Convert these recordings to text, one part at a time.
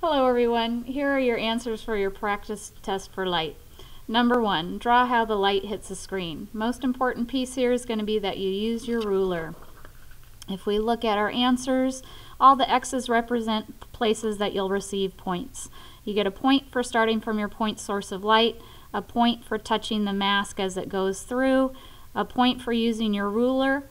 Hello everyone, here are your answers for your practice test for light. Number 1, draw how the light hits the screen. Most important piece here is going to be that you use your ruler. If we look at our answers, all the X's represent places that you'll receive points. You get a point for starting from your point source of light, a point for touching the mask as it goes through, a point for using your ruler,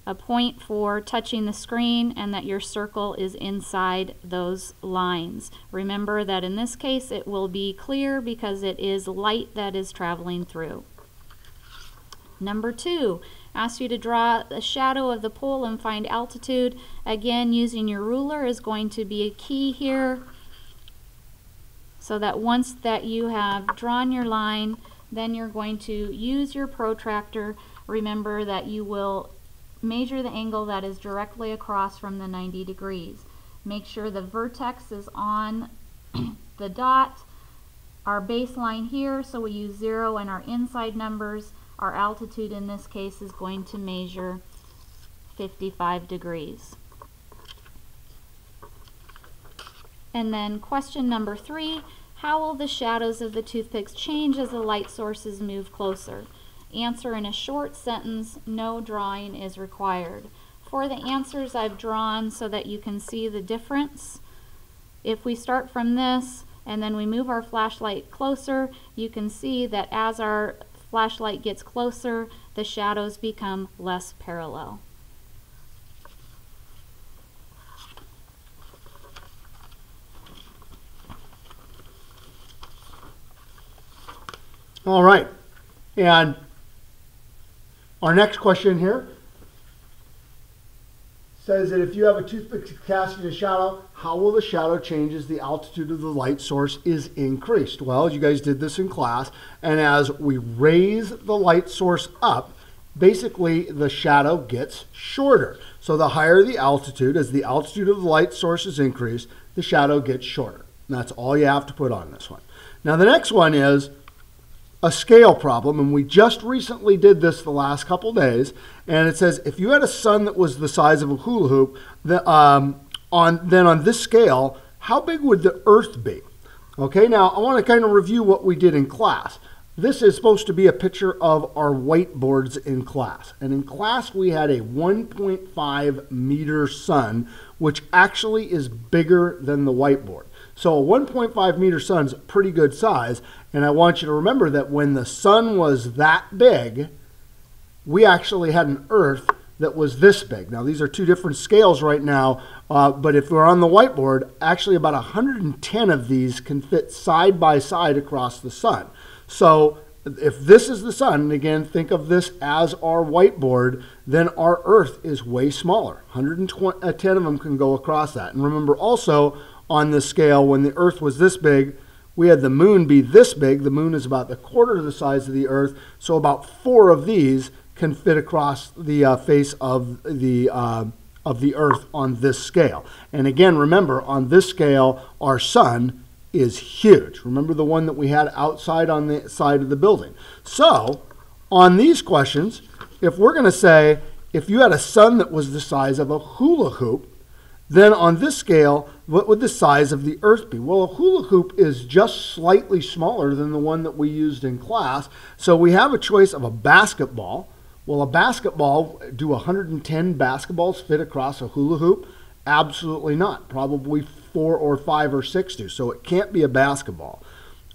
a point for touching the screen, and that your circle is inside those lines. Remember that in this case it will be clear because it is light that is traveling through. Number 2, asks you to draw the shadow of the pole and find altitude. Again, using your ruler is going to be a key here, so that once that you have drawn your line, then you're going to use your protractor. Remember that you will measure the angle that is directly across from the 90 degrees. Make sure the vertex is on the dot. Our baseline here, so we use 0 and our inside numbers. Our altitude in this case is going to measure 55 degrees. And then question number 3, how will the shadows of the toothpicks change as the light sources move closer? Answer in a short sentence, no drawing is required. For the answers I've drawn so that you can see the difference. If we start from this and then we move our flashlight closer, you can see that as our flashlight gets closer, the shadows become less parallel. All right, and our next question here says that if you have a toothpick casting a shadow, how will the shadow change as the altitude of the light source is increased? Well, you guys did this in class, and as we raise the light source up, basically the shadow gets shorter. So the higher the altitude, as the altitude of the light source is increased, the shadow gets shorter. And that's all you have to put on this one. Now the next one is a scale problem, and we just recently did this the last couple days, and it says if you had a sun that was the size of a hula hoop, then on this scale, how big would the Earth be? Okay, now I want to kind of review what we did in class. This is supposed to be a picture of our whiteboards in class, and in class we had a 1.5 meter sun, which actually is bigger than the whiteboard. So a 1.5 meter sun's a pretty good size, and I want you to remember that when the sun was that big, we actually had an Earth that was this big. Now these are two different scales right now, but if we're on the whiteboard, actually about 110 of these can fit side by side across the sun. So if this is the sun, and again, think of this as our whiteboard, then our Earth is way smaller. 110 of them can go across that. And remember also, on this scale, when the Earth was this big, we had the moon be this big. The moon is about the quarter of the size of the Earth, so about 4 of these can fit across the face of the Earth on this scale. And again, remember, on this scale, our sun is huge. Remember the one that we had outside on the side of the building. So, on these questions, if we're going to say, if you had a sun that was the size of a hula hoop, then on this scale, what would the size of the Earth be? Well, a hula hoop is just slightly smaller than the one that we used in class. So we have a choice of a basketball. Well, a basketball, do 110 basketballs fit across a hula hoop? Absolutely not. Probably 4 or 5 or 6 do. So it can't be a basketball.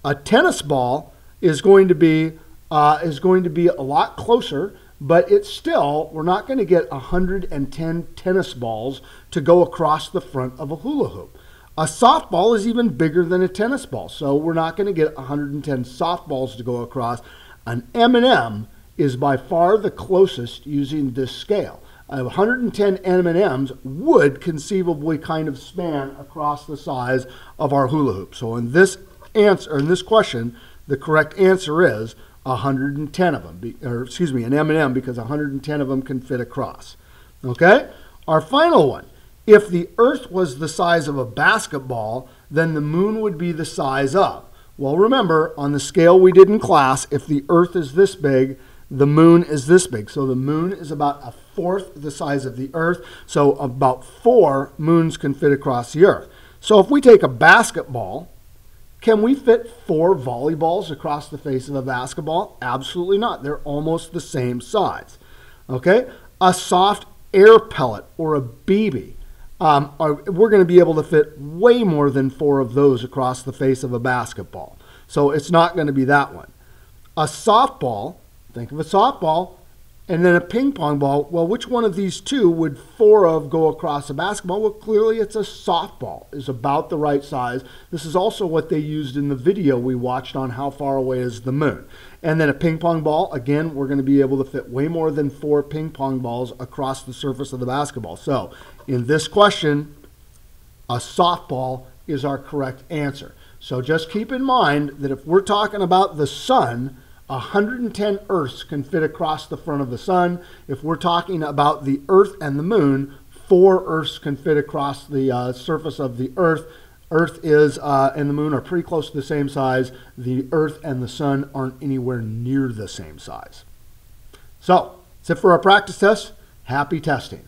A tennis ball is going to be a lot closer, but it's still, we're not going to get 110 tennis balls to go across the front of a hula hoop. A softball is even bigger than a tennis ball, so we're not going to get 110 softballs to go across. An M&M is by far the closest using this scale. 110 M&Ms would conceivably kind of span across the size of our hula hoop. So in this answer, in this question, the correct answer is 110 of them, or excuse me, an M&M, because 110 of them can fit across. Okay? Our final one. If the Earth was the size of a basketball, then the moon would be the size of. Well, remember, on the scale we did in class, if the Earth is this big, the moon is this big. So the moon is about 1/4 the size of the Earth. So about 4 moons can fit across the Earth. So if we take a basketball, can we fit 4 volleyballs across the face of a basketball? Absolutely not. They're almost the same size. Okay? A soft air pellet or a BB, we're going to be able to fit way more than 4 of those across the face of a basketball. So it's not going to be that one. A softball, think of a softball, and then a ping pong ball. Well, which one of these two would 4 of go across a basketball? Well, clearly it's a softball. It's about the right size. This is also what they used in the video we watched on How Far Away is the Moon. And then a ping pong ball, again, we're going to be able to fit way more than 4 ping pong balls across the surface of the basketball. So in this question, a softball is our correct answer. So just keep in mind that if we're talking about the sun, 110 Earths can fit across the front of the sun. If we're talking about the Earth and the moon, 4 Earths can fit across the surface of the Earth. Earth is and the moon are pretty close to the same size. The Earth and the sun aren't anywhere near the same size. So that's it for our practice test. Happy testing.